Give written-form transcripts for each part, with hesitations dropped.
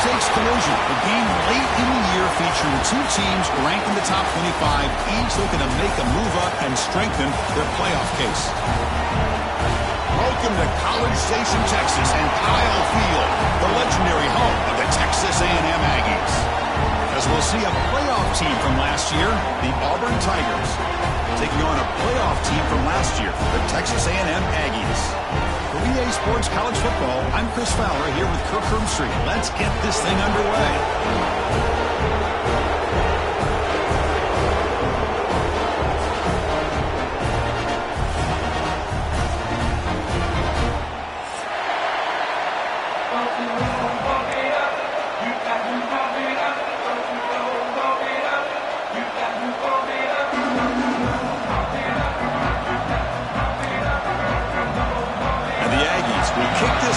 high-stakes collision. A game late in the year featuring two teams ranked in the top 25, each looking to make a move up and strengthen their playoff case. Welcome to College Station, Texas, and Kyle Field, the legendary home of the Texas A&M Aggies. As we'll see a playoff team from last year, the Auburn Tigers, taking on a playoff team from last year, the Texas A&M Aggies. For EA Sports College Football, I'm Chris Fowler here with Kirk Herbstreit. Let's get this thing underway.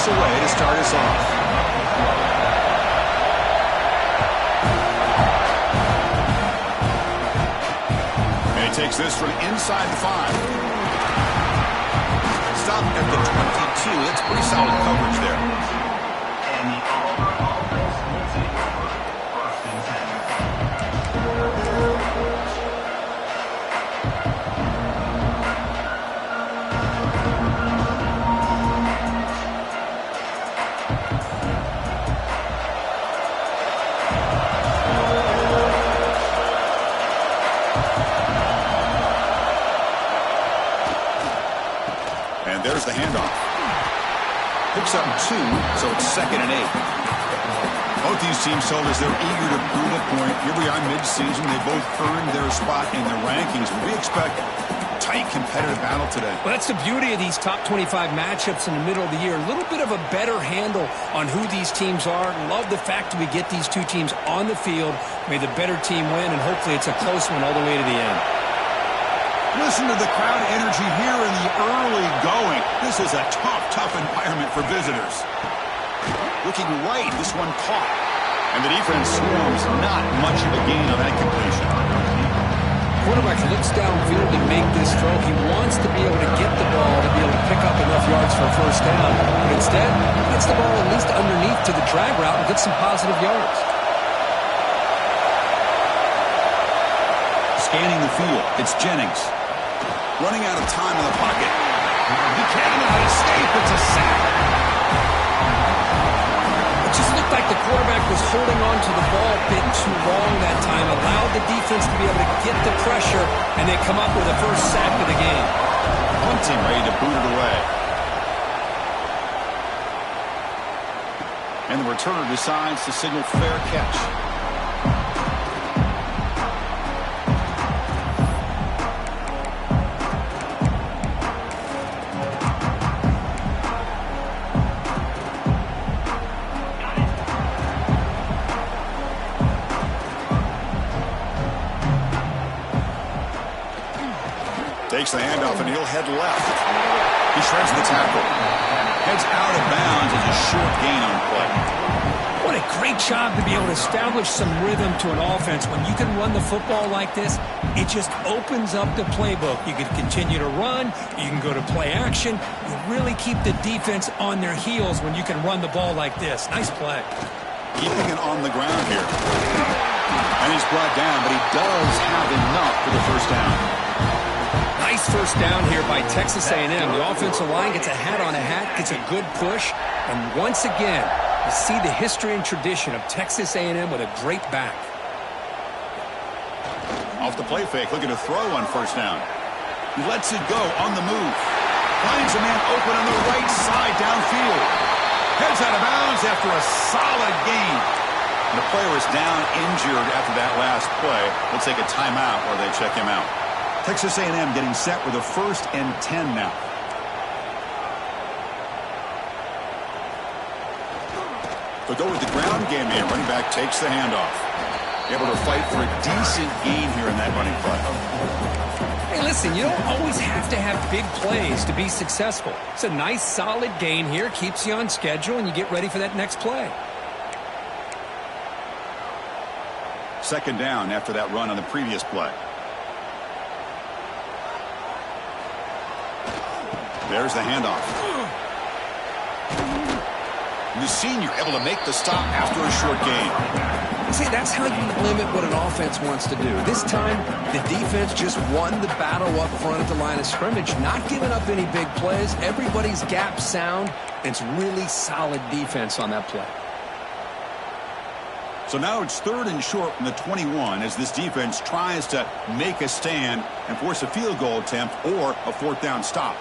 Away to start us off. And he takes this from inside the 5. Stop at the 22. That's pretty solid coverage there. And the Auburn offense will take over 1st and 10. There's the handoff. Picks up 2, so it's 2nd and 8. Both these teams told us they're eager to prove a point. Here we are mid-season. They both earned their spot in the rankings. We expect a tight competitive battle today. Well, that's the beauty of these top 25 matchups in the middle of the year. A little bit of a better handle on who these teams are. Love the fact that we get these two teams on the field. May the better team win, and hopefully it's a close one all the way to the end. Listen to the crowd energy here in the early going. This is a tough environment for visitors. Looking right, this one caught. And the defense swarms not much of a gain on that completion. Quarterback looks downfield to make this throw. He wants to be able to get the ball to be able to pick up enough yards for a 1st down. But instead, he gets the ball at least underneath to the drag route and gets some positive yards. Scanning the field, it's Jennings. Running out of time in the pocket. He cannot escape. It's a sack. It just looked like the quarterback was holding on to the ball a bit too long that time. Allowed the defense to be able to get the pressure, and they come up with the 1st sack of the game. Punting, ready to boot it away. And the returner decides to signal fair catch. Takes the handoff, and he'll head left. He shreds the tackle. Heads out of bounds as a short gain on play. What a great job to be able to establish some rhythm to an offense. When you can run the football like this, it just opens up the playbook. You can continue to run. You can go to play action. You really keep the defense on their heels when you can run the ball like this. Nice play. Keeping it on the ground here. And he's brought down, but he does have enough for the 1st down. Nice 1st down here by Texas A&M. The offensive line gets a hat on a hat, gets a good push, and once again, you see the history and tradition of Texas A&M with a great back. Off the play fake, looking to throw on 1st down. He lets it go on the move. Finds a man open on the right side downfield. Heads out of bounds after a solid gain. And the player is down injured after that last play. We'll take a timeout while they check him out. Texas A&M getting set with a 1st and 10 now. They'll go with the ground game here. Running back takes the handoff. Able to fight for a decent gain here in that running play. Hey, listen, you don't always have to have big plays to be successful. It's a nice, solid gain here. Keeps you on schedule, and you get ready for that next play. 2nd down after that run on the previous play. There's the handoff. And the senior able to make the stop after a short gain. See, that's how you limit what an offense wants to do. This time, the defense just won the battle up front at the line of scrimmage, not giving up any big plays. Everybody's gap sound. It's really solid defense on that play. So now it's 3rd and short from the 21 as this defense tries to make a stand and force a field goal attempt or a 4th down stop.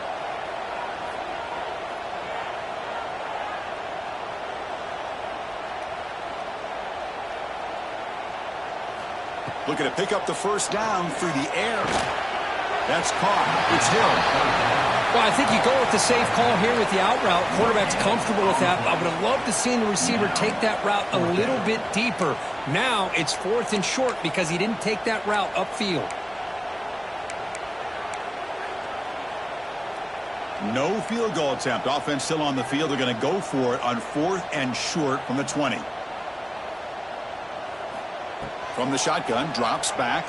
Looking to pick up the 1st down through the air. That's caught. It's Hill. Well, I think you go with the safe call here with the out route. Quarterback's comfortable with that. I would have loved to see the receiver take that route a little bit deeper. Now it's 4th and short because he didn't take that route upfield. No field goal attempt. Offense still on the field. They're going to go for it on 4th and short from the 20. From the shotgun, drops back.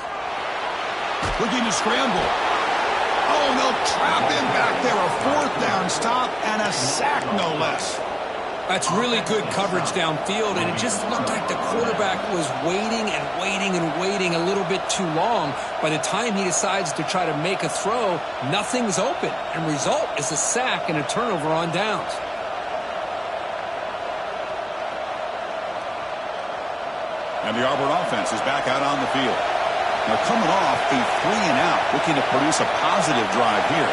Looking to scramble. Oh, and they'll trap him back there. A 4th down stop and a sack, no less. That's really good coverage downfield, and it just looked like the quarterback was waiting and waiting and waiting a little bit too long. By the time he decides to try to make a throw, nothing's open, and result is a sack and a turnover on downs. And the Auburn offense is back out on the field. Now coming off a 3-and-out, looking to produce a positive drive here.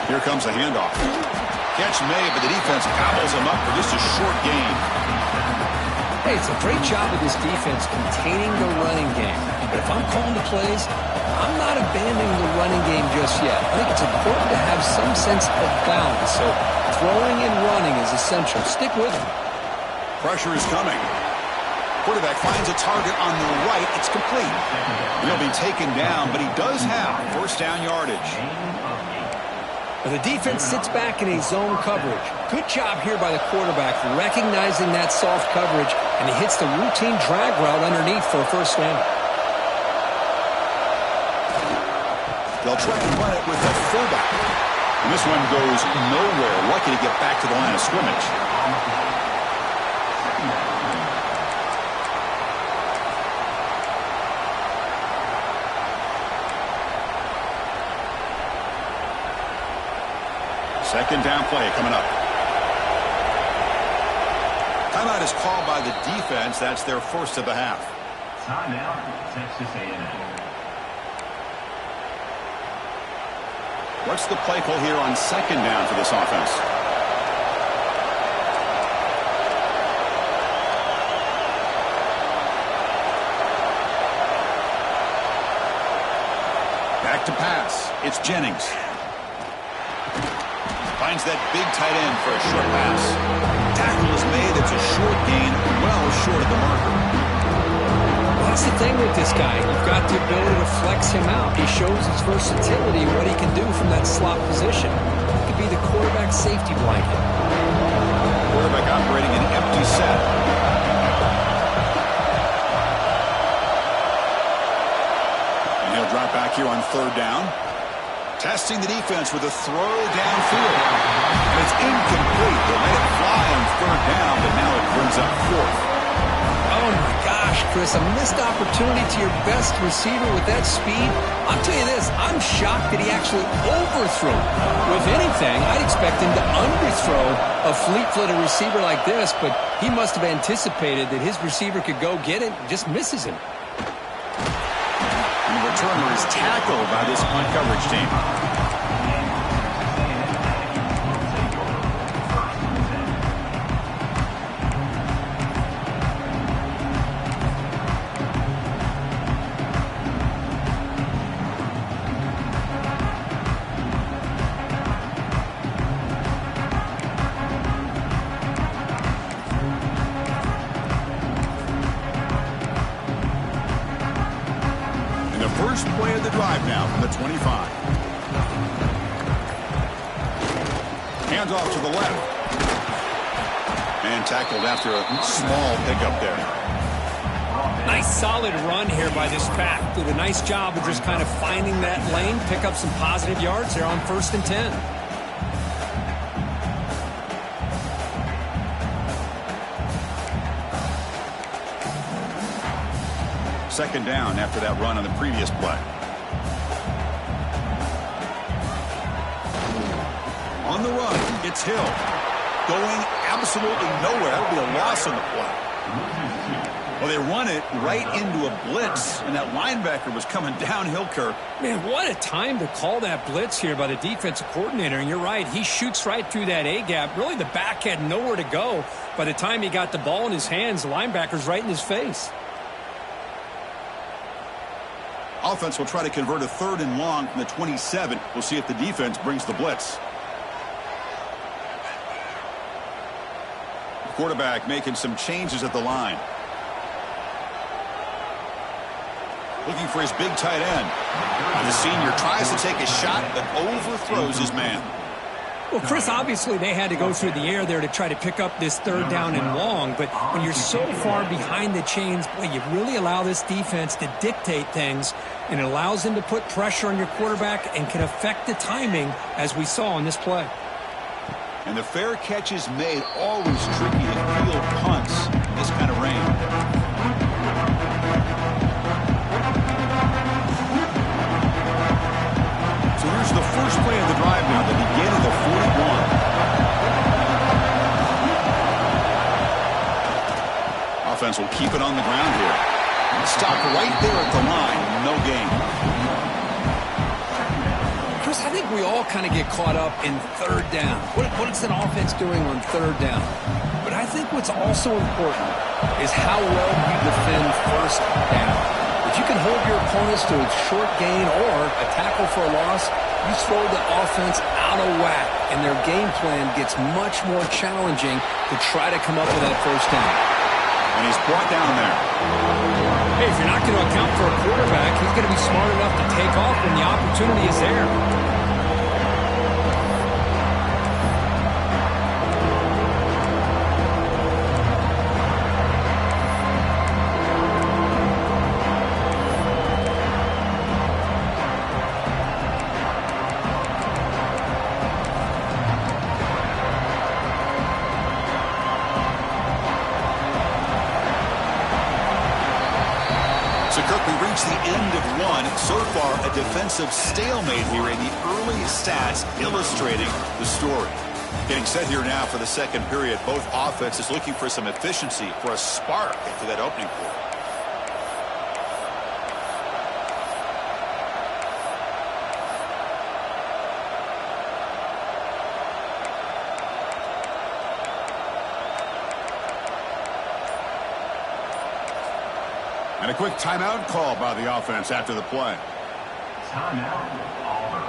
Here comes the handoff. Catch made, but the defense gobbles him up for just a short gain. Hey, it's a great job of this defense containing the running game. But if I'm calling the plays, I'm not abandoning the running game just yet. I think it's important to have some sense of balance. So throwing and running is essential. Stick with it. Pressure is coming. Quarterback finds a target on the right. It's complete. He'll be taken down, but he does have 1st down yardage. The defense sits back in a zone coverage. Good job here by the quarterback recognizing that soft coverage, and he hits the routine drag route underneath for a 1st down. They'll try and run it with the fullback. And this one goes nowhere. Lucky to get back to the line of scrimmage. Second down play coming up. Timeout is called by the defense. That's their 1st of the half. Timeout, Texas A&M. What's the play call here on 2nd down for this offense? Back to pass. It's Jennings. Finds that big tight end for a short pass. Tackle is made. It's a short gain, well short of the marker. Well, that's the thing with this guy. You've got the ability to flex him out. He shows his versatility, what he can do from that slot position. He could be the quarterback safety blanket. Quarterback operating an empty set. And he'll drop back here on 3rd down. Testing the defense with a throw downfield. And it's incomplete. They let it fly on 3rd down, but now it brings up 4th. Oh, my gosh, Chris, a missed opportunity to your best receiver with that speed. I'll tell you this, I'm shocked that he actually overthrew. If anything, I'd expect him to underthrow a fleet-footed receiver like this, but he must have anticipated that his receiver could go get it and just misses him. And the returner is tackled by this punt coverage team. First play of the drive now from the 25. Hands off to the left. And tackled after a small pickup there. Nice solid run here by this pack. Did a nice job of just kind of finding that lane, pick up some positive yards there on 1st and 10. Second down after that run on the previous play. On the run, it's Hill. Going absolutely nowhere. That'll be a loss on the play. Well, they run it right into a blitz, and that linebacker was coming downhill, Kirk. Man, what a time to call that blitz here by the defensive coordinator. And you're right, he shoots right through that A-gap. Really, the back had nowhere to go. By the time he got the ball in his hands, the linebacker's right in his face. Offense will try to convert a 3rd and long from the 27. We'll see if the defense brings the blitz. The quarterback making some changes at the line. Looking for his big tight end. The senior tries to take a shot, but overthrows his man. Well, Chris, obviously they had to go through the air there to try to pick up this 3rd down and long, but when you're so far behind the chains, boy, you really allow this defense to dictate things, and it allows them to put pressure on your quarterback and can affect the timing, as we saw on this play. And the fair catch is made. Always tricky to field punts in this kind of rain. So here's the first play of the drive now, the beginning of the 41. Offense will keep it on the ground here. Stop right there at the line. No gain. Chris, I think we all kind of get caught up in 3rd down. What is an offense doing on 3rd down? But I think what's also important is how well you defend 1st down. If you can hold your opponents to a short gain or a tackle for a loss, you throw the offense out of whack, and their game plan gets much more challenging to try to come up with that 1st down. And he's brought down there. Hey, if you're not going to account for a quarterback, he's going to be smart enough to take off when the opportunity is there. The end of one. So far, a defensive stalemate here in the early stats illustrating the story. Getting set here now for the second period. Both offenses looking for some efficiency, for a spark into that opening quarter. And a quick timeout call by the offense after the play. Timeout, Auburn.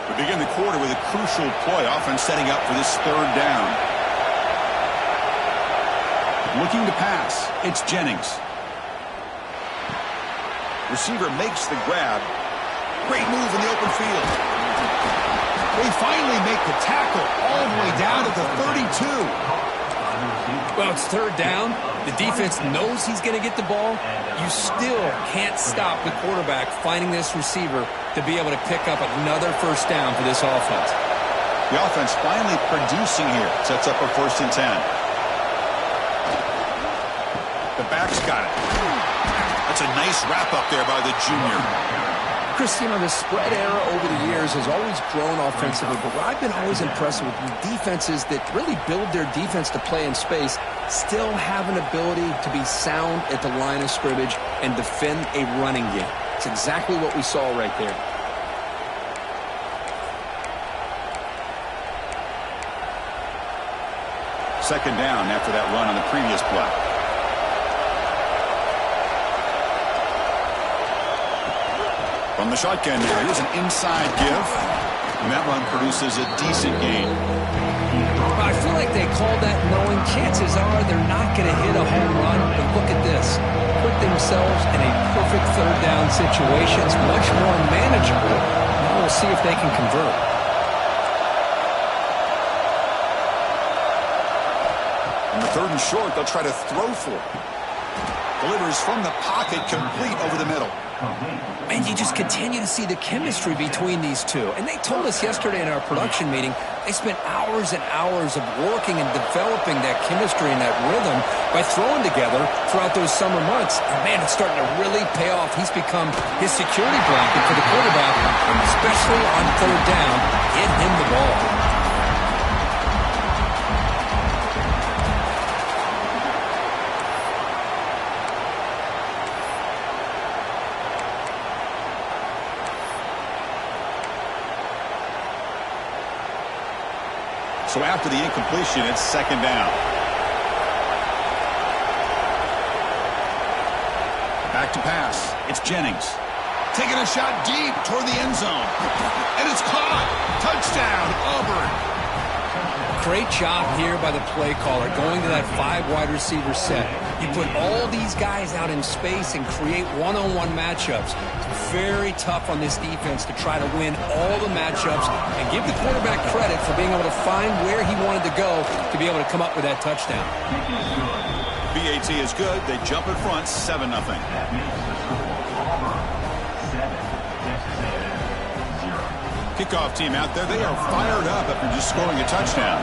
We begin the quarter with a crucial play. Offense setting up for this 3rd down. Looking to pass. It's Jennings. Receiver makes the grab. Great move in the open field. They finally make the tackle all the way down to the 32. Well, it's 3rd down. The defense knows he's going to get the ball. You still can't stop the quarterback finding this receiver to be able to pick up another 1st down for this offense. The offense finally producing here. Sets up a 1st and 10. The back's got it. That's a nice wrap up there by the junior. Chris, you know, the spread era over the years has always grown offensively, but what I've been always impressed with defenses that really build their defense to play in space still have an ability to be sound at the line of scrimmage and defend a running game. It's exactly what we saw right there. Second down after that run on the previous play. From the shotgun now, here's an inside give. And that run produces a decent gain. I feel like they called that knowing chances are they're not going to hit a home run. But look at this. Put themselves in a perfect 3rd down situation. It's much more manageable. Now we'll see if they can convert. On the 3rd and short, they'll try to throw for it. Delivers from the pocket, complete over the middle. And you just continue to see the chemistry between these two. And they told us yesterday in our production meeting, they spent hours and hours of working and developing that chemistry and that rhythm by throwing together throughout those summer months. And, man, it's starting to really pay off. He's become his security blanket for the quarterback, especially on third down. Get him the ball. So after the incompletion, it's second down. Back to pass. It's Jennings. Taking a shot deep toward the end zone. And it's caught. Touchdown, Auburn. Great job here by the play caller going to that 5 wide receiver set. You put all these guys out in space and create one-on-one matchups. It's very tough on this defense to try to win all the matchups and give the quarterback credit for being able to find where he wanted to go to be able to come up with that touchdown. BAT is good. They jump in front, 7-0. Kickoff team out there. They are fired up after just scoring a touchdown.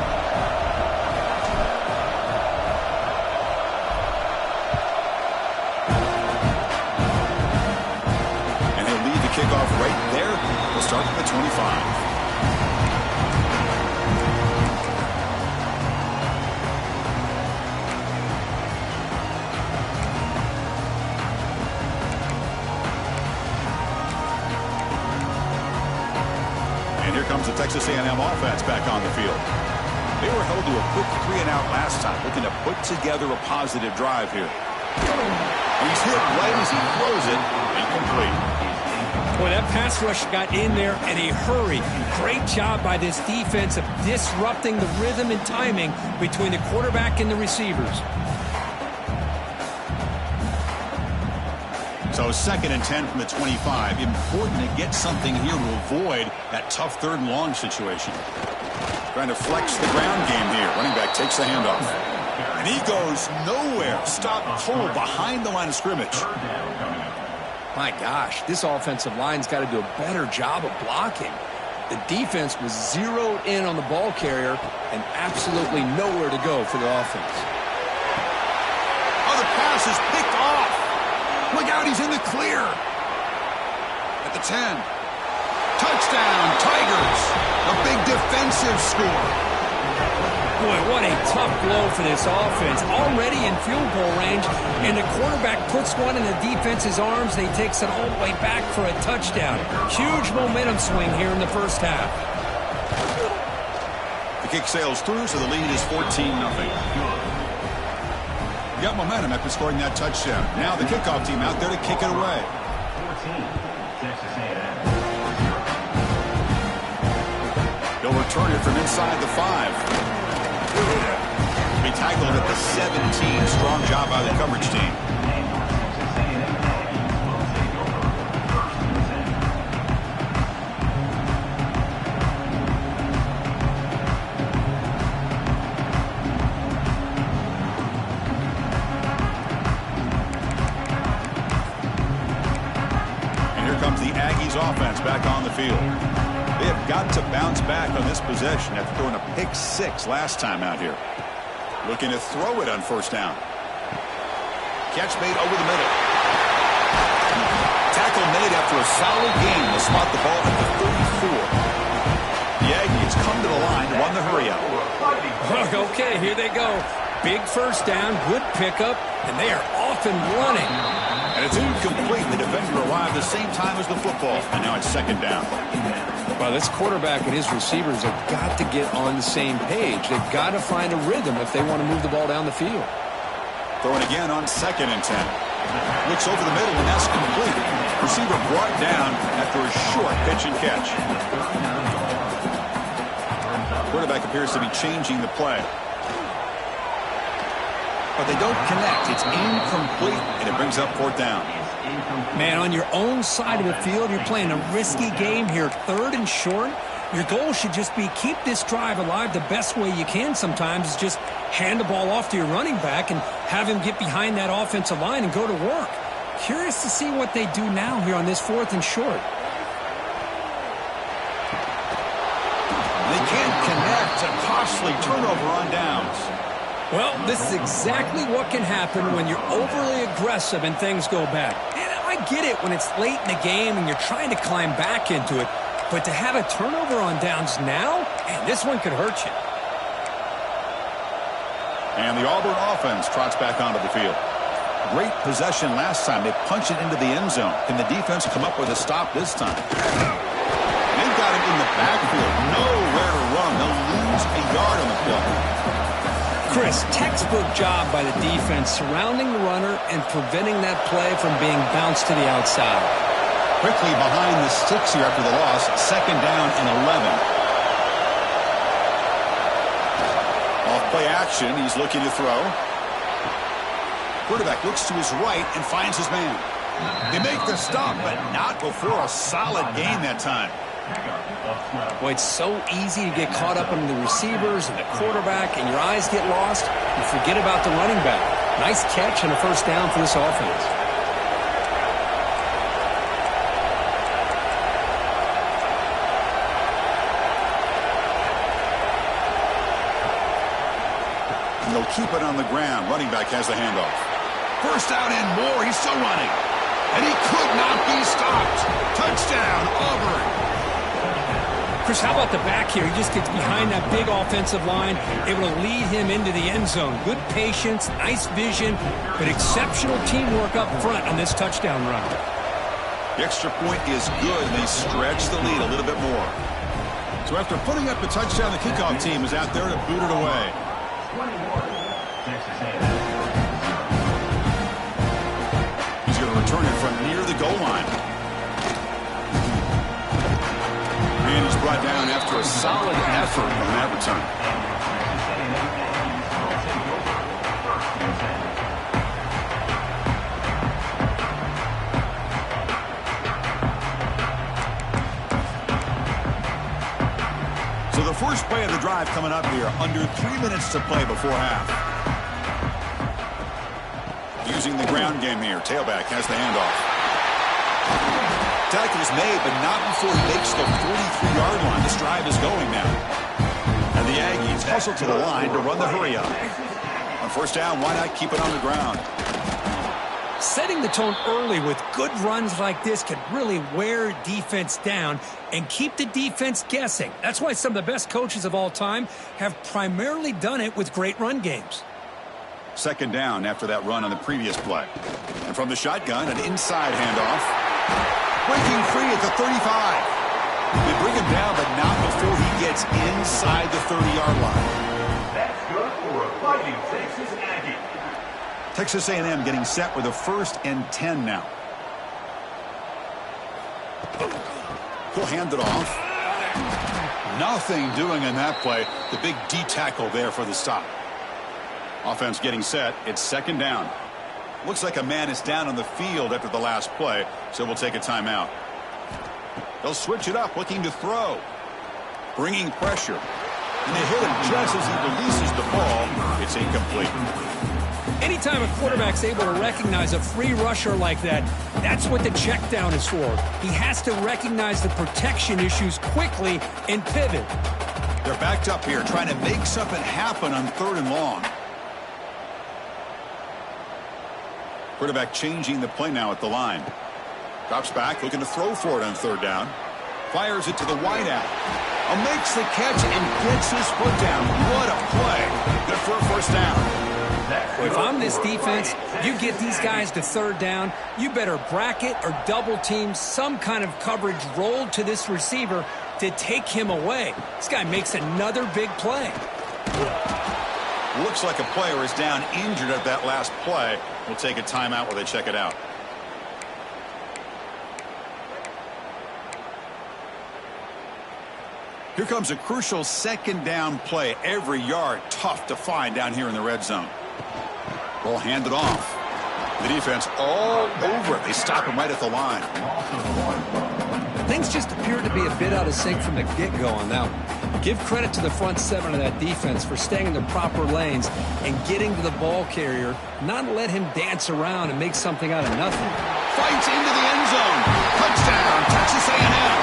And he'll lead the kickoff right there. We'll start at the 25. Here comes the Texas A&M offense back on the field. They were held to a quick 3-and-out last time, looking to put together a positive drive here. He's hit right as he throws it, incomplete. Boy, that pass rush got in there in a hurry. Great job by this defense of disrupting the rhythm and timing between the quarterback and the receivers. So 2nd and 10 from the 25. Important to get something here to avoid that tough 3rd and long situation. Trying to flex the ground game here. Running back takes the handoff. And he goes nowhere. Stop cold behind the line of scrimmage. My gosh, this offensive line's got to do a better job of blocking. The defense was zeroed in on the ball carrier and absolutely nowhere to go for the offense. Oh, the pass is picked off. Look out, he's in the clear. At the 10. Touchdown, Tigers. A big defensive score. Boy, what a tough blow for this offense. Already in field goal range, and the quarterback puts one in the defense's arms, and he takes it all the way back for a touchdown. Huge momentum swing here in the first half. The kick sails through, so the lead is 14-0. Got momentum after scoring that touchdown. Now the kickoff team out there to kick it away. They'll return it from inside the 5. Be tackled at the 17. Strong job by the coverage team. Offense back on the field. They have got to bounce back on this possession after throwing a pick 6 last time out here. Looking to throw it on 1st down. Catch made over the middle. Tackle made after a solid gain to spot the ball at the 34. The Aggies come to the line to run the hurry out. Okay, here they go. Big 1st down, good pickup, and they are off and running. And it's incomplete. The defender arrived the same time as the football. And now it's 2nd down. Well, this quarterback and his receivers have got to get on the same page. They've got to find a rhythm if they want to move the ball down the field. Throwing again on 2nd and 10. Looks over the middle, and that's complete. Receiver brought down after a short pitch and catch. Quarterback appears to be changing the play. But they don't connect. It's incomplete, and it brings up 4th down. Man, on your own side of the field, you're playing a risky game here. 3rd and short. Your goal should just be keep this drive alive the best way you can sometimes is just hand the ball off to your running back and have him get behind that offensive line and go to work. Curious to see what they do now here on this 4th and short. They can't connect. A costly turnover on downs. Well, this is exactly what can happen when you're overly aggressive and things go bad. And I get it when it's late in the game and you're trying to climb back into it. But to have a turnover on downs now, man, this one could hurt you. And the Auburn offense trots back onto the field. Great possession last time. They punched it into the end zone. Can the defense come up with a stop this time? They've got him in the backfield. Nowhere to run. They'll lose a yard on the play. Chris, textbook job by the defense surrounding the runner and preventing that play from being bounced to the outside. Quickly behind the sticks here after the loss. 2nd down and 11. Off play action. He's looking to throw. Quarterback looks to his right and finds his man. They make the stop, but not before a solid gain that time. Boy, it's so easy to get caught up in the receivers and the quarterback, and your eyes get lost. You forget about the running back. Nice catch and a 1st down for this offense. And they'll keep it on the ground. Running back has the handoff. 1st down and more. He's still running. And he could not be stopped. Touchdown, Auburn. Chris, how about the back here? He just gets behind that big offensive line, able to lead him into the end zone. Good patience, nice vision, but exceptional teamwork up front on this touchdown run. The extra point is good, and they stretch the lead a little bit more. So after putting up the touchdown, the kickoff team is out there to boot it away. He's going to return it from near the goal line. And he's brought down after a solid effort on that return. So the first play of the drive coming up here. Under 3 minutes to play before half. Using the ground game here. Tailback has the handoff. Tackle is made, but not before he makes the 43-yard line. This drive is going now. And the Aggies hustle to the line to run the hurry-up. On 1st down, why not keep it on the ground? Setting the tone early with good runs like this can really wear defense down and keep the defense guessing. That's why some of the best coaches of all time have primarily done it with great run games. 2nd down after that run on the previous play. And from the shotgun, an inside handoff. Breaking free at the 35. They bring him down, but not before he gets inside the 30-yard line. That's good for a fighting Texas Aggie. Texas A&M getting set with a 1st and 10 now. He'll hand it off. Nothing doing in that play. The big D tackle there for the stop. Offense getting set. It's 2nd down. Looks like a man is down on the field after the last play, so we'll take a timeout. They'll switch it up, looking to throw. Bringing pressure. And they hit him just as he releases the ball. It's incomplete. Anytime a quarterback's able to recognize a free rusher like that, that's what the check down is for. He has to recognize the protection issues quickly and pivot. They're backed up here, trying to make something happen on 3rd and long. Quarterback changing the play now at the line. Drops back, looking to throw for it on 3rd down. Fires it to the wideout. Makes the catch and gets his foot down. What a play. Good for a 1st down. If I'm this defense, you get these guys to 3rd down, you better bracket or double team some kind of coverage rolled to this receiver to take him away. This guy makes another big play. Looks like a player is down injured at that last play. We'll take a timeout while they check it out. Here comes a crucial 2nd down play. Every yard tough to find down here in the red zone. Ball handed off. The defense all over it. They stop him right at the line. things just appeared to be a bit out of sync from the get-go on that one. Give credit to the front seven of that defense for staying in the proper lanes and getting to the ball carrier, not let him dance around and make something out of nothing. Fights into the end zone. Touchdown, Texas A&M.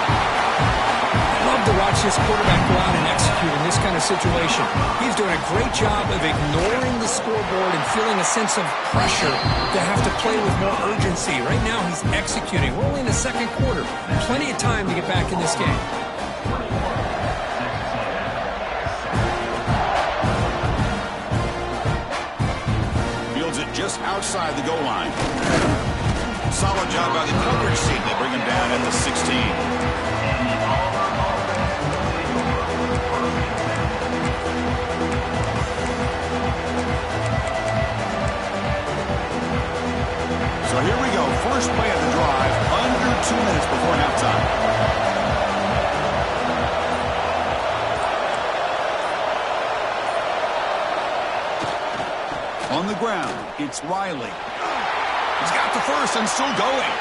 I love to watch this quarterback go out and execute in this kind of situation. He's doing a great job of ignoring the scoreboard and feeling a sense of pressure to have to play with more urgency. Right now, he's executing. We're only in the second quarter. Plenty of time to get back in this game. Fields it just outside the goal line. Solid job by the coverage team. They bring him down at the 16. So here we go. First play of the drive, under 2 minutes before halftime. On the ground, it's Riley. He's got the first and still going.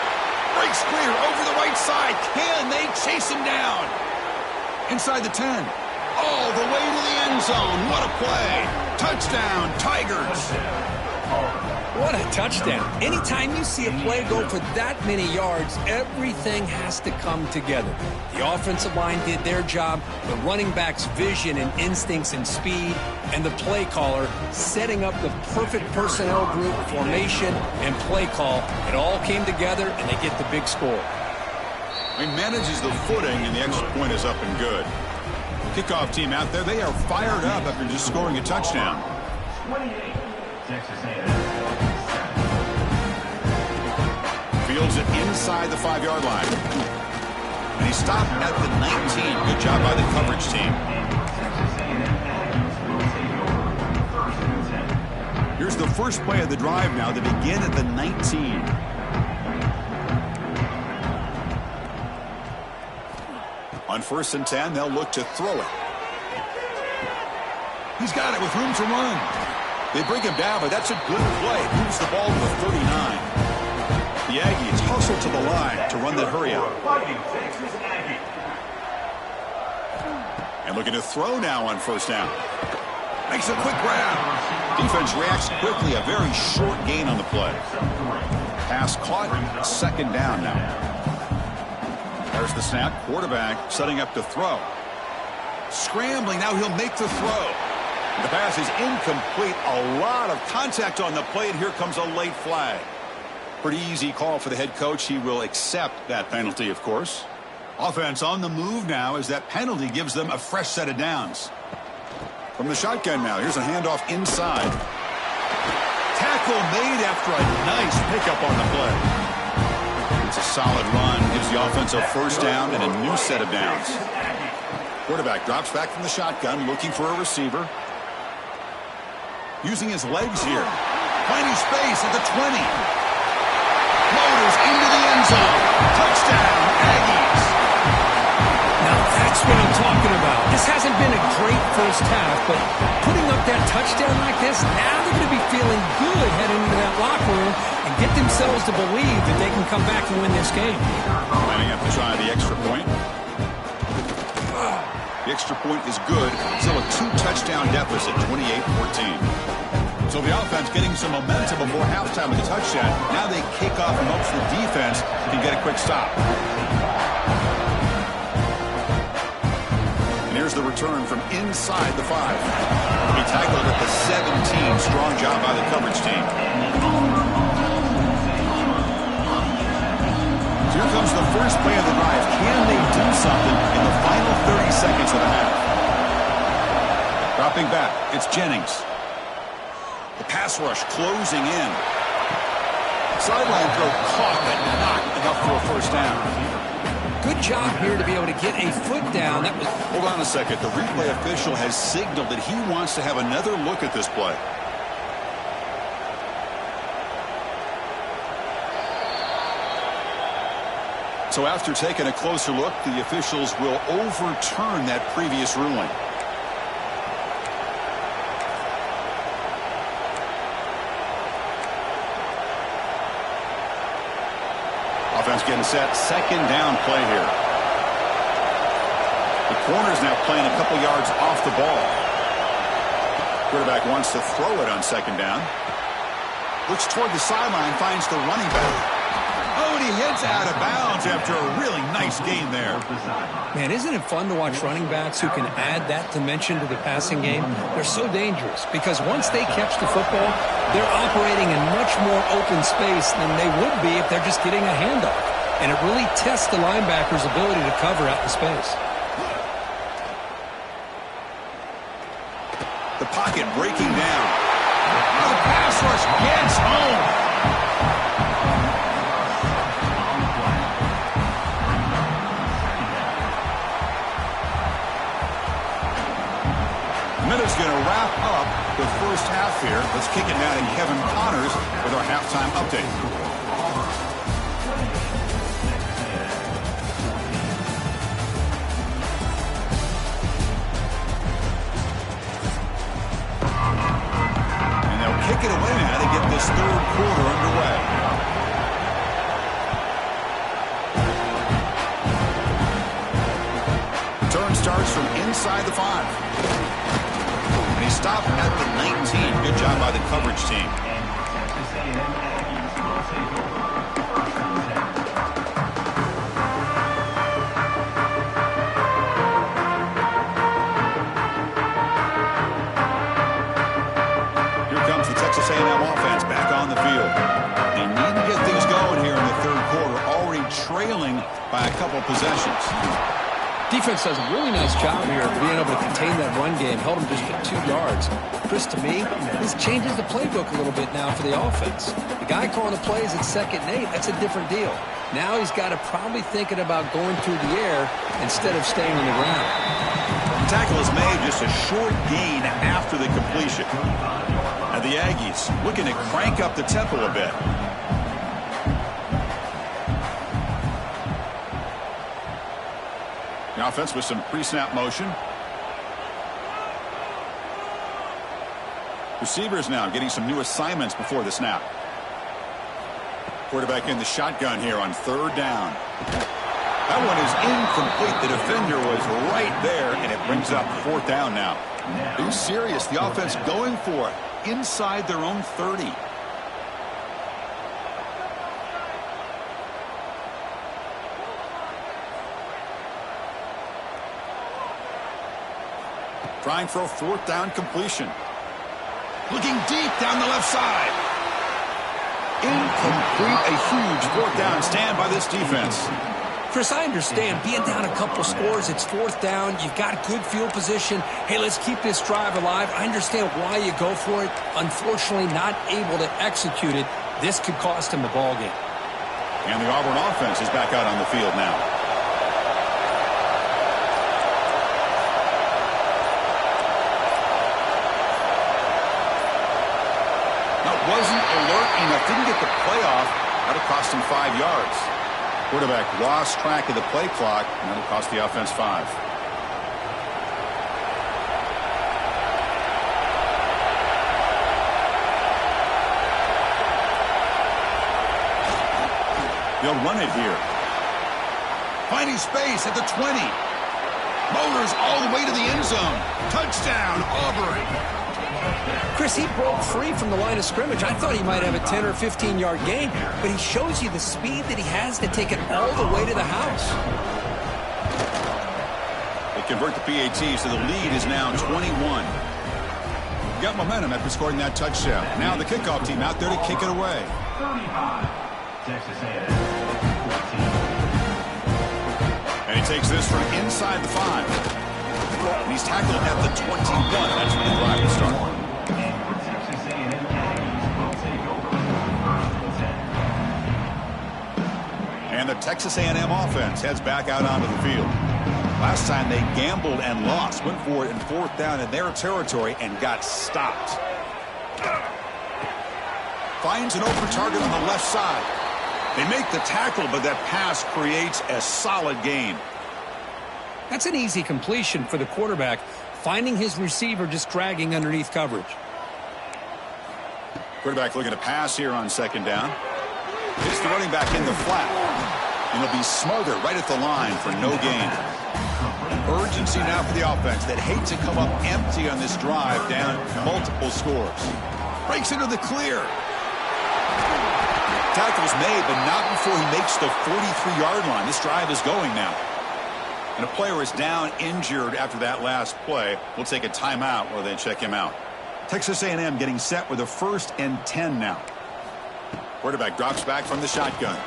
Breaks clear over the right side. Can they chase him down? Inside the 10. All the way to the end zone. What a play. Touchdown, Tigers. What a touchdown. Anytime you see a play go for that many yards, everything has to come together. The offensive line did their job, the running back's vision and instincts and speed, and the play caller setting up the perfect personnel group, formation, and play call. It all came together, and they get the big score. He manages the footing, and the extra point is up and good. Kickoff team out there, they are fired up after just scoring a touchdown. 28, Texas A&M. Fields it inside the 5-yard line. And he stopped at the 19. Good job by the coverage team. Here's the first play of the drive now. They begin at the 19. On 1st and 10, they'll look to throw it. He's got it with room to run. They bring him down, but that's a good play. Moves the ball to the 39. The Aggies hustle to the line to run that hurry out. And looking to throw now on 1st down. Makes a quick grab. Defense reacts quickly. A very short gain on the play. Pass caught. 2nd down now. There's the snap. Quarterback setting up to throw. Scrambling. Now he'll make the throw. The pass is incomplete. A lot of contact on the play, and here comes a late flag. Pretty easy call for the head coach. He will accept that penalty, of course. Offense on the move now as that penalty gives them a fresh set of downs. From the shotgun now, here's a handoff inside. Tackle made after a nice pickup on the play. It's a solid run. Gives the offense a 1st down and a new set of downs. Quarterback drops back from the shotgun, looking for a receiver. Using his legs here. Finding space at the 20. Motors into the end zone. Touchdown, Aggies. Now that's what I'm talking about. This hasn't been a great first half, but putting up that touchdown like this, now they're going to be feeling good heading into that locker room and get themselves to believe that they can come back and win this game. Lining up to try the extra point. The extra point is good. Still a 2-touchdown deficit, 28-14. So the offense getting some momentum before halftime with a touchdown. Now they kick off and hopes the defense can get a quick stop. And here's the return from inside the 5. He tackled at the 17. Strong job by the coverage team. So here comes the first play of the drive. Can they do something in the final 30 seconds of the half? Dropping back, it's Jennings. The pass rush closing in. Sideline throw caught, but not enough for a 1st down. Good job here to be able to get a foot down. That was... Hold on a second. The replay official has signaled that he wants to have another look at this play. So after taking a closer look, the officials will overturn that previous ruling. Offense getting set. 2nd down play here. Corner's now playing a couple yards off the ball. Quarterback wants to throw it on second down. Looks toward the sideline, finds the running back. Oh, and he heads out of bounds after a really nice game there. Man, isn't it fun to watch running backs who can add that dimension to the passing game? They're so dangerous because once they catch the football, they're operating in much more open space than they would be if they're just getting a handoff. And it really tests the linebacker's ability to cover out in space. The pocket breaking down. Oh, the pass rush gets home. Minute's going to wrap up the first half here. Let's kick it now to Kevin Connors with our halftime update. And they'll kick it away now to get this third quarter underway. Return starts from inside the 5. He stopped at the 19. Good job by the coverage team. Here comes the Texas A&M offense back on the field. They need to get things going here in the third quarter, already trailing by a couple possessions. Defense does a really nice job here of being able to contain that run game. Held him just for 2 yards. Chris, to me, this changes the playbook a little bit now for the offense. The guy calling the plays at 2nd and 8, that's a different deal. Now he's got to probably thinking about going through the air instead of staying on the ground. The tackle is made just a short gain after the completion. And the Aggies looking to crank up the tempo a bit. The offense with some pre-snap motion. Receivers now getting some new assignments before the snap. Quarterback in the shotgun here on 3rd down. That one is incomplete. The defender was right there, and it brings up 4th down now. Be serious. The offense going for it inside their own 30. Trying for a 4th down completion. Looking deep down the left side. Incomplete. A huge 4th down stand by this defense. Chris, I understand being down a couple scores. It's 4th down. You've got good field position. Hey, let's keep this drive alive. I understand why you go for it. Unfortunately, not able to execute it. This could cost him the ball game. And the Auburn offense is back out on the field now. Wasn't alert enough, didn't get the playoff. That'll cost him 5 yards. Quarterback lost track of the play clock, and that'll cost the offense 5. They'll run it here. Finding space at the 20. Motors all the way to the end zone. Touchdown, Auburn. Chris, he broke free from the line of scrimmage. I thought he might have a 10 or 15-yard gain, but he shows you the speed that he has to take it all the way to the house. They convert the PATs, so the lead is now 21. Got momentum after scoring that touchdown. Now the kickoff team out there to kick it away. 35, Texas A&M. And he takes this from inside the 5. And he's tackled at the 21. That's when the drive will start. And the Texas A&M offense heads back out onto the field. Last time they gambled and lost. Went for it in 4th down in their territory and got stopped. Finds an open target on the left side. They make the tackle, but that pass creates a solid gain. That's an easy completion for the quarterback, finding his receiver just dragging underneath coverage. Quarterback looking to pass here on 2nd down. Hits the running back in the flat. And he'll be smothered right at the line for no gain. Urgency now for the offense that hates to come up empty on this drive, down multiple scores. Breaks into the clear. Tackle's made, but not before he makes the 43-yard line. This drive is going now. And a player is down injured after that last play. We'll take a timeout while they check him out. Texas A&M getting set with a 1st and 10 now. Quarterback drops back from the shotgun.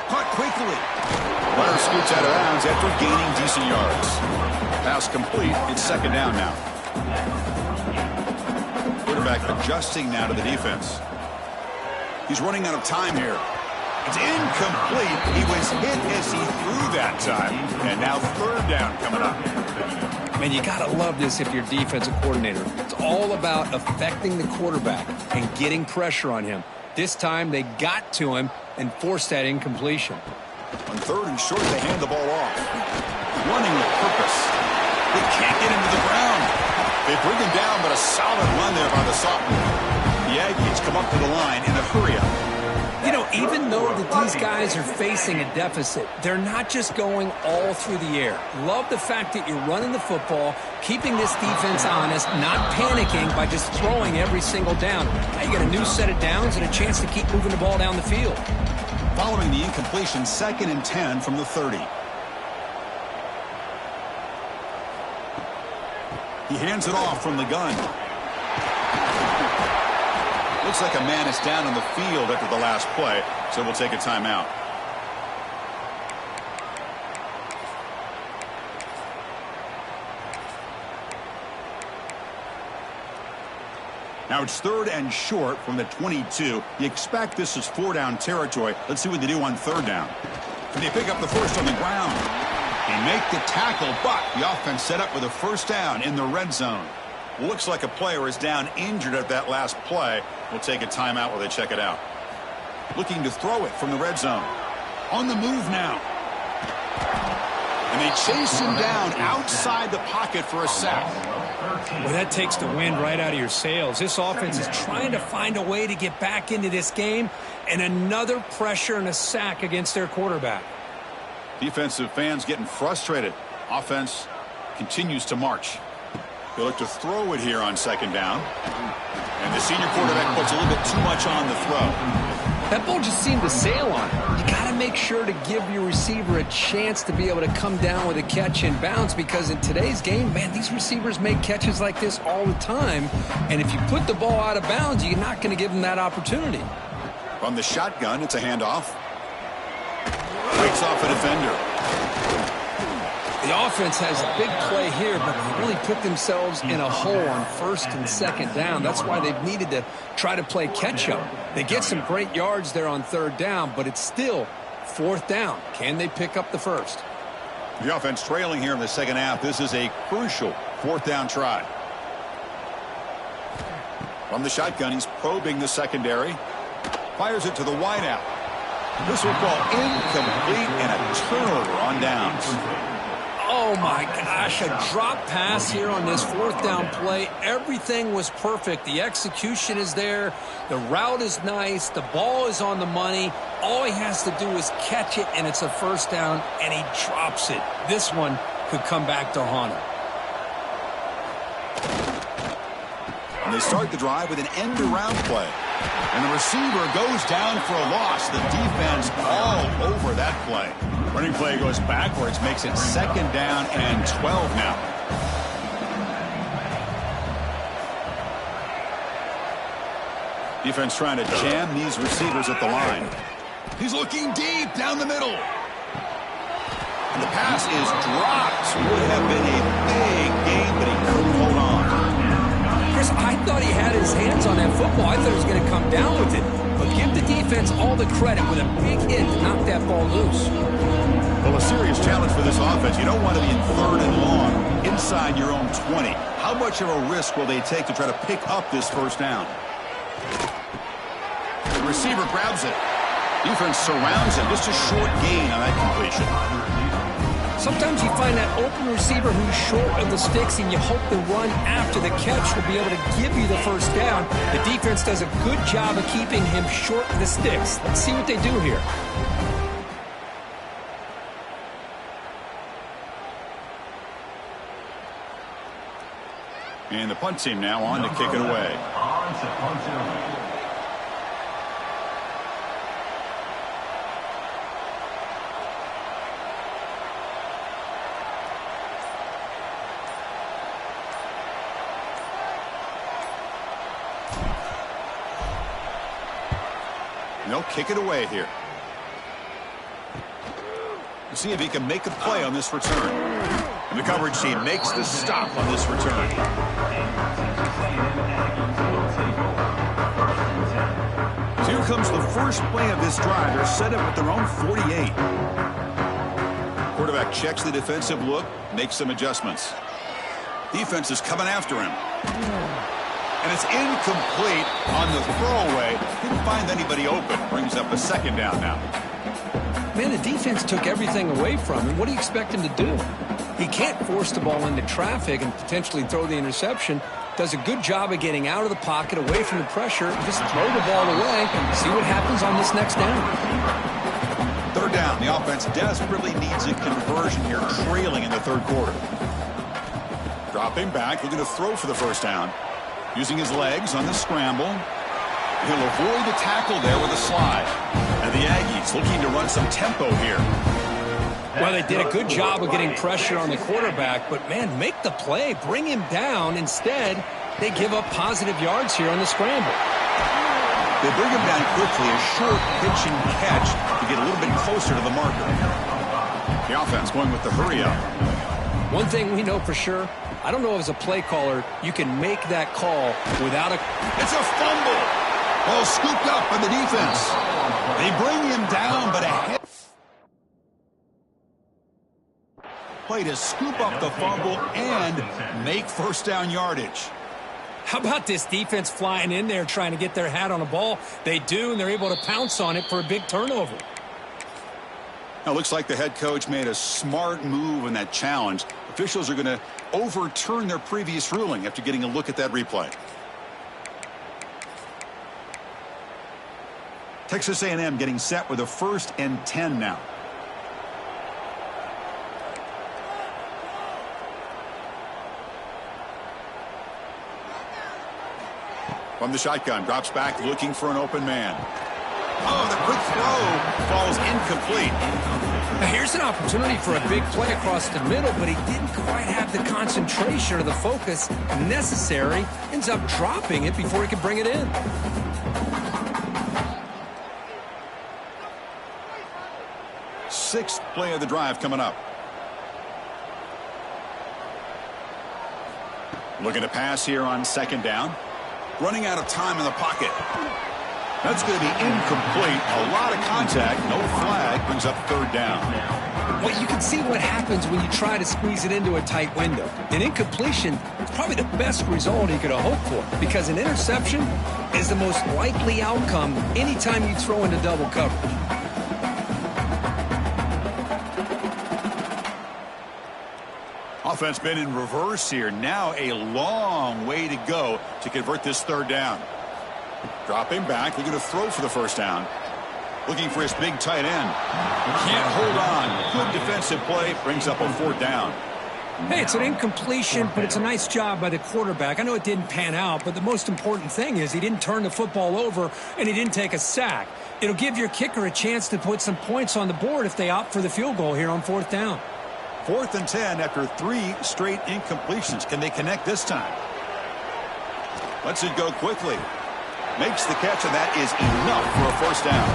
Caught quickly. Runner scoots out of bounds after gaining decent yards. Pass complete. It's 2nd down now. Quarterback adjusting now to the defense. He's running out of time here. It's incomplete. He was hit as he threw that time. And now 3rd down coming up. Man, you got to love this if you're defensive coordinator. It's all about affecting the quarterback and getting pressure on him. This time they got to him and forced that incompletion. On 3rd and short, they hand the ball off. Running with purpose. They can't get him to the ground. They bring him down, but a solid run there by the sophomore. The Aggies come up to the line in a hurry-up. You know, even though that these guys are facing a deficit, they're not just going all through the air. Love the fact that you're running the football, keeping this defense honest, not panicking by just throwing every single down. Now you got a new set of downs and a chance to keep moving the ball down the field. Following the incompletion, 2nd and 10 from the 30. He hands it off from the gun. Looks like a man is down on the field after the last play, so we'll take a timeout. Now it's 3rd and short from the 22. You expect this is 4-down territory. Let's see what they do on 3rd down. Can they pick up the first on the ground? And make the tackle, but the offense set up with a 1st down in the red zone. Looks like a player is down injured at that last play. We'll take a timeout while they check it out. Looking to throw it from the red zone. On the move now. And they chase him down outside the pocket for a sack. Well, that takes the wind right out of your sails. This offense is trying to find a way to get back into this game, and another pressure and a sack against their quarterback. Defensive fans getting frustrated. Offense continues to march. They look to throw it here on 2nd down. And the senior quarterback puts a little bit too much on the throw. That ball just seemed to sail on him. You got to make sure to give your receiver a chance to be able to come down with a catch and bounce, because in today's game, man, these receivers make catches like this all the time. And if you put the ball out of bounds, you're not going to give them that opportunity. From the shotgun, it's a handoff. Breaks off a defender. The offense has a big play here, but they really put themselves in a hole on 1st and 2nd down. That's why they've needed to try to play catch-up. They get some great yards there on 3rd down, but it's still 4th down. Can they pick up the first? The offense trailing here in the 2nd half. This is a crucial 4th down try. From the shotgun, he's probing the secondary. Fires it to the wideout. This will fall incomplete and a turnover on downs. Oh, my gosh, a drop pass here on this 4th down play. Everything was perfect. The execution is there. The route is nice. The ball is on the money. All he has to do is catch it, and it's a 1st down, and he drops it. This one could come back to haunt him. And they start the drive with an end-around play. And the receiver goes down for a loss. The defense all over that play. Running play goes backwards, makes it 2nd down and 12 now. Defense trying to jam these receivers at the line. He's looking deep down the middle. And the pass is dropped. Would have been a big game, but he couldn't hold on. Chris, I thought he had his hands on that football. I thought he was going to come down with it. But give the defense all the credit with a big hit to knock that ball loose. Well, a serious challenge for this offense. You don't want to be in 3rd and long inside your own 20. How much of a risk will they take to try to pick up this 1st down? The receiver grabs it. Defense surrounds him. Just a short gain on that completion. Sometimes you find that open receiver who's short of the sticks, and you hope the run after the catch will be able to give you the 1st down. The defense does a good job of keeping him short of the sticks. Let's see what they do here. And the punt team now on to kick it away. On to punt it away. They'll kick it away here. See if he can make a play on this return. And the coverage team makes the stop on this return. So here comes the first play of this drive. They're set up at their own 48. Quarterback checks the defensive look, makes some adjustments. Defense is coming after him. And it's incomplete on the throwaway. Didn't find anybody open. Brings up a second down now. Man, the defense took everything away from him. What do you expect him to do? He can't force the ball into traffic and potentially throw the interception. Does a good job of getting out of the pocket, away from the pressure, just throw the ball away and see what happens on this next down. Third down. The offense desperately needs a conversion here, trailing in the third quarter. Dropping back, looking to throw for the first down. Using his legs on the scramble. He'll avoid the tackle there with a slide. And the Aggies looking to run some tempo here. Well, they did a good job of getting pressure on the quarterback, but, man, make the play. Bring him down. Instead, they give up positive yards here on the scramble. They bring him down quickly, a short pitch and catch to get a little bit closer to the marker. The offense going with the hurry up. One thing we know for sure, I don't know as a play caller, you can make that call without a... It's a fumble. Ball scooped up by the defense. They bring him down, but ahead. Play to scoop up the fumble and make first down yardage. How about this defense flying in there trying to get their hat on a ball? They do, and they're able to pounce on it for a big turnover. Now, looks like the head coach made a smart move in that challenge. Officials are going to overturn their previous ruling after getting a look at that replay. Texas A&M getting set with a 1st and 10 now. From the shotgun, drops back looking for an open man. Oh, the quick throw falls incomplete. Now here's an opportunity for a big play across the middle, but he didn't quite have the concentration or the focus necessary. Ends up dropping it before he could bring it in. Sixth play of the drive coming up. Looking to pass here on 2nd down. Running out of time in the pocket. That's going to be incomplete. A lot of contact. No flag. Brings up 3rd down. Well, you can see what happens when you try to squeeze it into a tight window. An incompletion is probably the best result he could have hoped for, because an interception is the most likely outcome anytime you throw into double coverage. Offense been in reverse here. Now a long way to go to convert this 3rd down. Dropping back, looking to throw for the first down. Looking for his big tight end. Can't hold on. Good defensive play. Brings up a 4th down. Hey, it's an incompletion, but it's a nice job by the quarterback. I know it didn't pan out, but the most important thing is he didn't turn the football over and he didn't take a sack. It'll give your kicker a chance to put some points on the board if they opt for the field goal here on 4th down. 4th and 10 after 3 straight incompletions. Can they connect this time? Lets it go quickly. Makes the catch, and that is enough for a 1st down.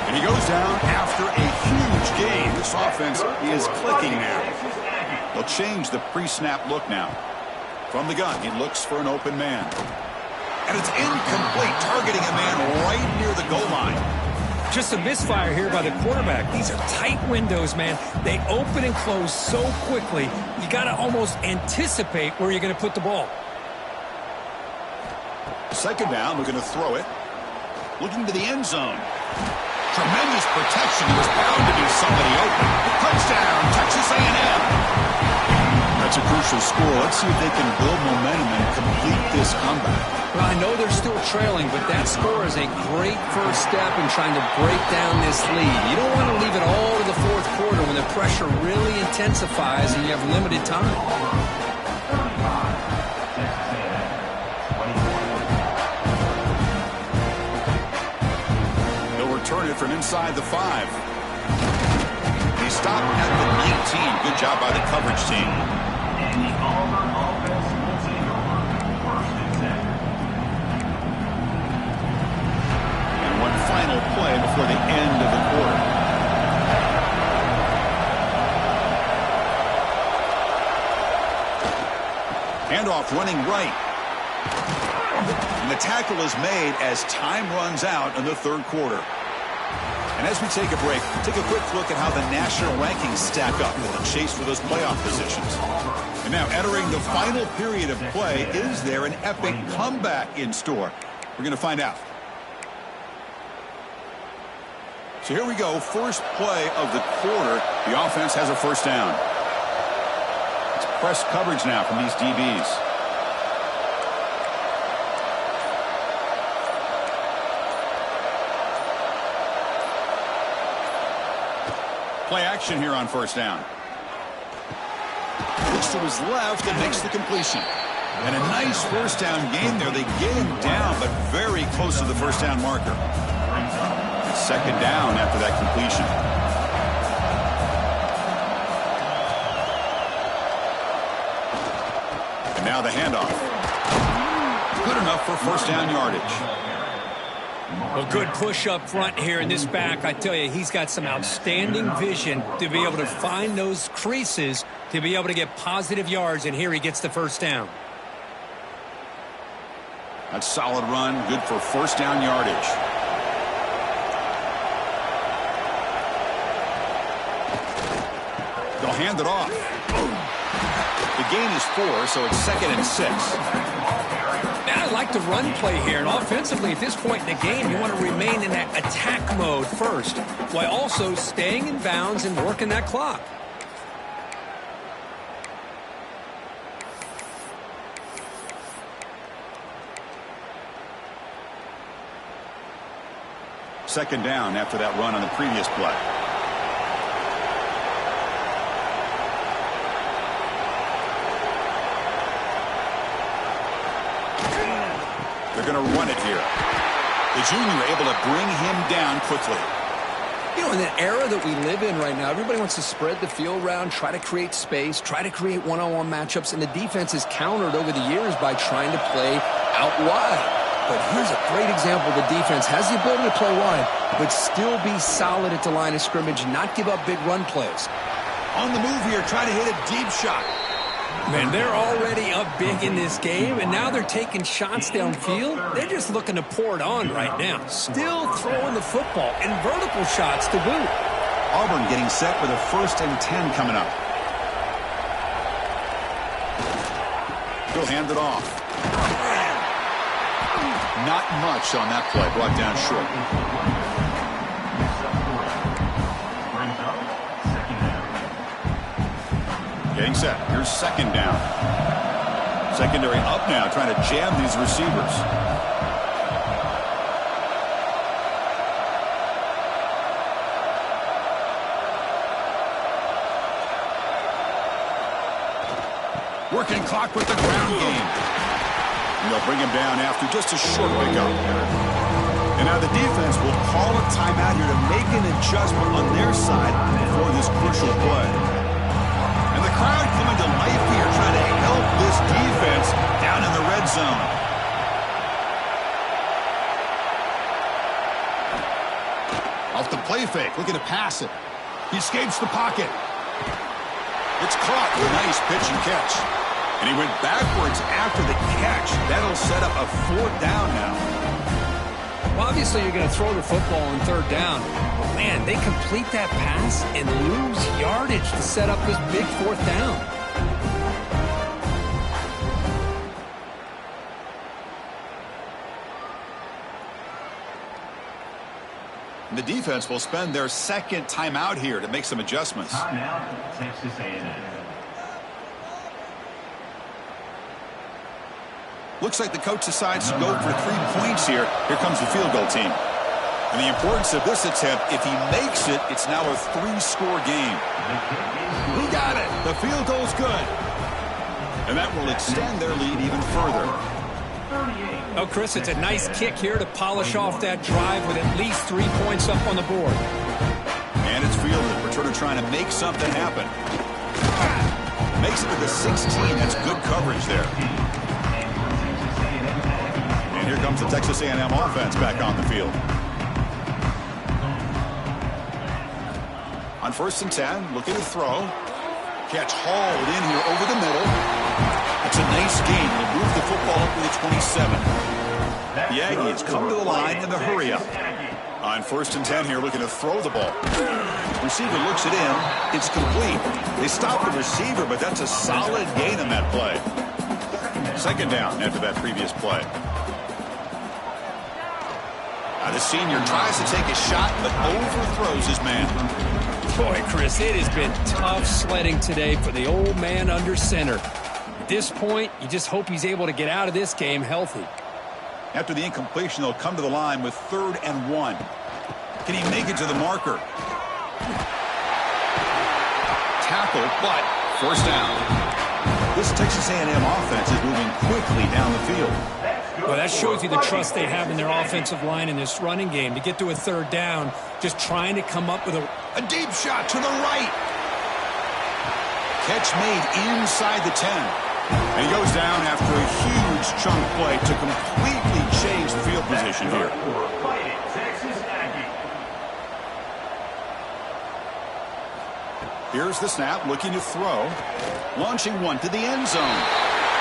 And he goes down after a huge gain. This offense is clicking now. They'll change the pre-snap look now. From the gun, he looks for an open man. And it's incomplete, targeting a man right near the goal line. Just a misfire here by the quarterback. These are tight windows, man. They open and close so quickly, you got to almost anticipate where you're going to put the ball. 2nd down, looking to throw it. Looking to the end zone. Tremendous protection. He was bound to be somebody open. Touchdown, Texas A&M. That's a crucial score. Let's see if they can build momentum and complete this comeback. Well, I know they're still trailing, but that score is a great first step in trying to break down this lead. You don't want to leave it all to the 4th quarter when the pressure really intensifies and you have limited time. They'll return it from inside the 5. He stopped at the 19. Good job by the coverage team. And the Auburn offense will take over 1st and 10. And one final play before the end of the quarter. Handoff running right. And the tackle is made as time runs out in the 3rd quarter. And as we take a break, take a quick look at how the national rankings stack up in the chase for those playoff positions. And now entering the final period of play, is there an epic comeback in store? We're going to find out. So here we go, first play of the quarter. The offense has a first down. It's press coverage now from these DBs. Play action here on first down. Looks to his left and makes the completion. And a nice first down gain there. They get him down, but very close to the first down marker. It's 2nd down after that completion. And now the handoff. Good enough for first down yardage. Well, good push up front here in this back. I tell you, he's got some outstanding vision to be able to find those creases to be able to get positive yards, and here he gets the first down. That's a solid run, good for first down yardage. They'll hand it off. The gain is 4, so it's 2nd and 6. I like the run play here, and offensively at this point in the game, you want to remain in that attack mode first, while also staying in bounds and working that clock. Second down after that run on the previous play. They're going to run it here. The junior able to bring him down quickly. You know, in the era that we live in right now, everybody wants to spread the field around, try to create space, try to create one-on-one matchups, and the defense is countered over the years by trying to play out wide. But here's a great example. The defense has the ability to play wide, but still be solid at the line of scrimmage, not give up big run plays. On the move here, trying to hit a deep shot. Man, they're already up big in this game, and now they're taking shots downfield. They're just looking to pour it on right now. Still throwing the football, and vertical shots to boot. Auburn getting set with a 1st and 10 coming up. He'll hand it off. Not much on that play, brought down short. Getting set. Here's 2nd down. Secondary up now, trying to jam these receivers. Working clock with the ground game. And they'll bring him down after just a short pickup. And now the defense will call a timeout here to make an adjustment on their side before this crucial play. And the crowd coming to life here, trying to help this defense down in the red zone. Off the play fake, looking to pass it. He escapes the pocket. It's caught with a nice pitch and catch. And he went backwards after the catch. That'll set up a 4th down now. Well, obviously you're going to throw the football on 3rd down. But man, they complete that pass and lose yardage to set up this big 4th down. And the defense will spend their 2nd timeout here to make some adjustments. Timeout, Texas A&M. Looks like the coach decides to go for 3 points here. Here comes the field goal team. And the importance of this attempt, if he makes it, it's now a 3-score game. He got it. The field goal's good. And that will extend their lead even further. Oh, Chris, it's a nice kick here to polish off that drive with at least 3 points up on the board. And it's fielded. Returner trying to make something happen. Makes it to the 16. That's good coverage there. And here comes the Texas A&M offense back on the field. On 1st and 10, looking to throw. Catch hauled in here over the middle. It's a nice gain. He'll move the football up to the 27. The Aggies come to the line in the hurry up. On 1st and 10 here, looking to throw the ball. Receiver looks it in. It's complete. They stop the receiver, but that's a solid gain on that play. 2nd down after that previous play. The senior tries to take a shot, but overthrows his man. Boy, Chris, it has been tough sledding today for the old man under center. At this point, you just hope he's able to get out of this game healthy. After the incompletion, they'll come to the line with 3rd and 1. Can he make it to the marker? Tackle, but 1st down. This Texas A&M offense is moving quickly down the field. Well, that shows you the trust they have in their offensive line in this running game. To get to a 3rd down, just trying to come up with a deep shot to the right. Catch made inside the 10. And he goes down after a huge chunk play to completely change the field position here. Here's the snap, looking to throw. Launching one to the end zone.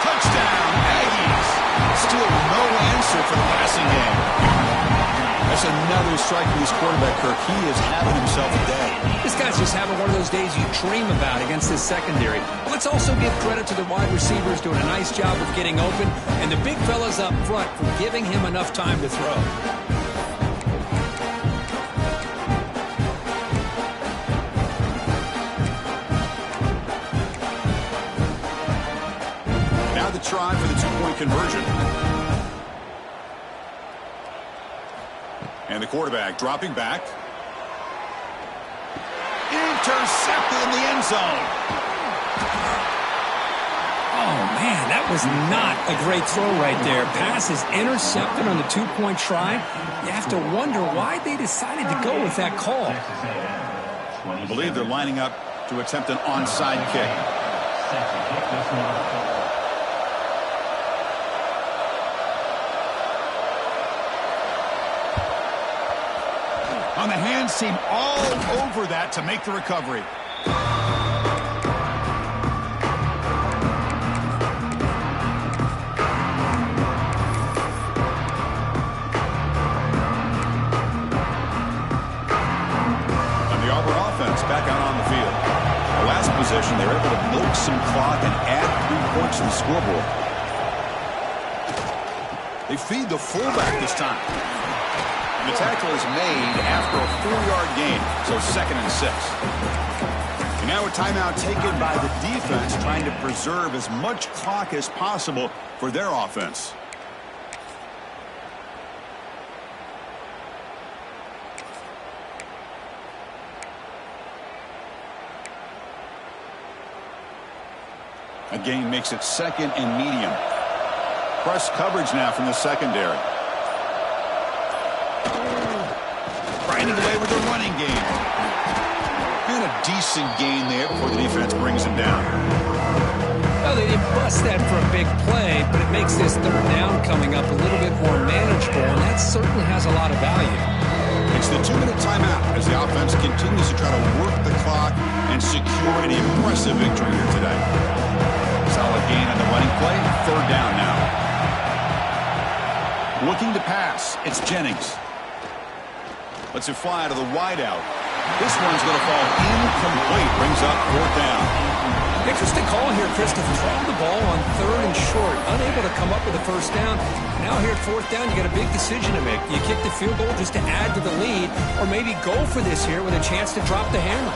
Touchdown, Aggies. Still no answer for the passing game. That's another strike for this quarterback, Kirk. He is having himself a day. This guy's just having one of those days you dream about against this secondary. Let's also give credit to the wide receivers doing a nice job of getting open, and the big fellas up front for giving him enough time to throw. Now the try for the 2-point conversion. And the quarterback dropping back. Intercepted in the end zone. Oh, man, that was not a great throw right there. Pass is intercepted on the 2-point try. You have to wonder why they decided to go with that call. I believe they're lining up to attempt an onside kick. On the hands team all over that to make the recovery. And the Auburn offense back out on the field. The last possession, they were able to milk some clock and add 3 points to the scoreboard. They feed the fullback this time. The tackle is made after a 4-yard gain, so 2nd and 6. And now a timeout taken by the defense, trying to preserve as much clock as possible for their offense. A gain makes it 2nd and medium. Press coverage now from the secondary. Grinding away with the running game. And a decent gain there before the defense brings him down. Well, they didn't bust that for a big play, but it makes this 3rd down coming up a little bit more manageable, and that certainly has a lot of value. It's the 2-minute timeout as the offense continues to try to work the clock and secure an impressive victory here today. Solid gain on the running play. 3rd down now. Looking to pass. It's Jennings. Lets it fly to the wideout. This one's going to fall incomplete. Brings up 4th down. Interesting call here, Chris, to throw the ball on 3rd and short. Unable to come up with a 1st down. Now here at 4th down, you got a big decision to make. You kick the field goal just to add to the lead, or maybe go for this here with a chance to drop the hammer.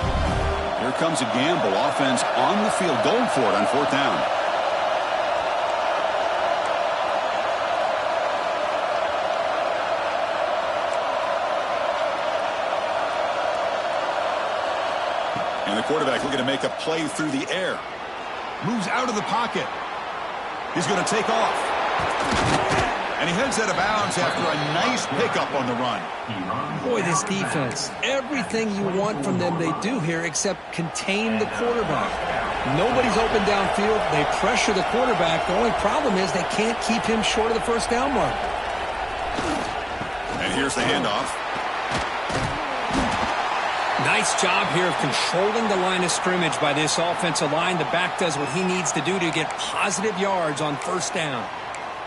Here comes a gamble. Offense on the field, going for it on 4th down. And the quarterback looking to make a play through the air. Moves out of the pocket. He's going to take off. And he heads out of bounds after a nice pickup on the run. Boy, this defense, everything you want from them they do here except contain the quarterback. Nobody's open downfield. They pressure the quarterback. The only problem is they can't keep him short of the first down mark. And here's the handoff. Nice job here of controlling the line of scrimmage by this offensive line. The back does what he needs to do to get positive yards on first down.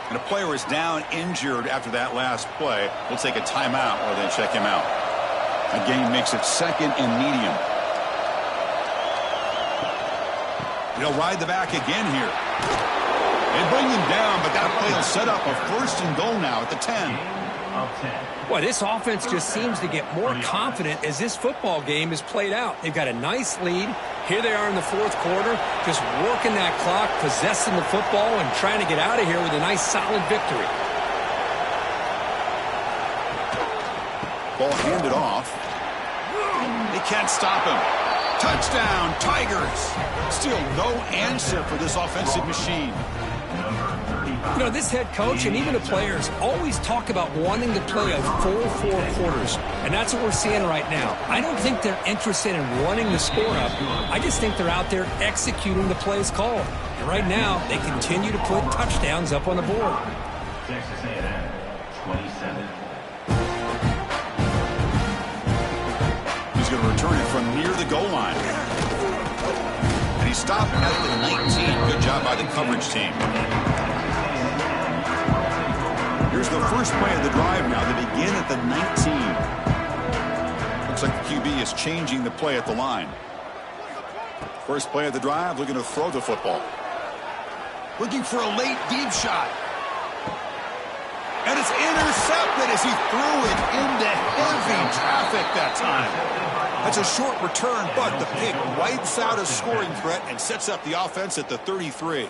And a player is down injured after that last play. We'll take a timeout or then check him out. The game makes it second and medium. They'll ride the back again here. They bring him down, but that play will set up a first and goal now at the 10. Boy, this offense just seems to get more confident as this football game is played out. They've got a nice lead. Here they are in the fourth quarter, just working that clock, possessing the football, and trying to get out of here with a nice, solid victory. Ball handed off. They can't stop him. Touchdown, Tigers. Still no answer for this offensive machine. You know, this head coach and even the players always talk about wanting to play a full 4 quarters, and that's what we're seeing right now. I don't think they're interested in running the score up. I just think they're out there executing the plays called. And right now, they continue to put touchdowns up on the board. Texas A&M, 27. He's going to return it from near the goal line. And he stopped at the 19. Good job by the coverage team. Here's the first play of the drive now. They begin at the 19. Looks like the QB is changing the play at the line. First play of the drive, looking to throw the football. Looking for a late deep shot. And it's intercepted as he threw it into heavy traffic that time. That's a short return, but the pick wipes out a scoring threat and sets up the offense at the 33.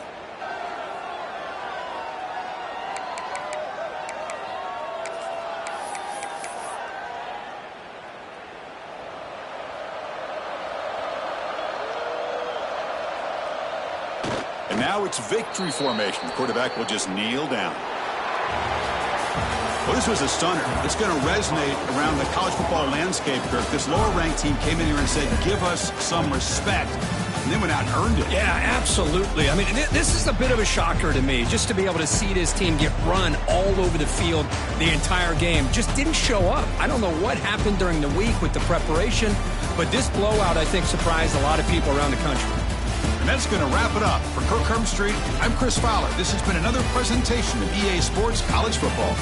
And now it's victory formation. The quarterback will just kneel down. Well, this was a stunner. It's going to resonate around the college football landscape, Kirk. This lower-ranked team came in here and said, give us some respect. And they went out and earned it. Yeah, absolutely. I mean, this is a bit of a shocker to me, just to be able to see this team get run all over the field the entire game. Just didn't show up. I don't know what happened during the week with the preparation, but this blowout, I think, surprised a lot of people around the country. And that's going to wrap it up. For Kirk Hermstreet, I'm Chris Fowler. This has been another presentation of EA Sports College Football.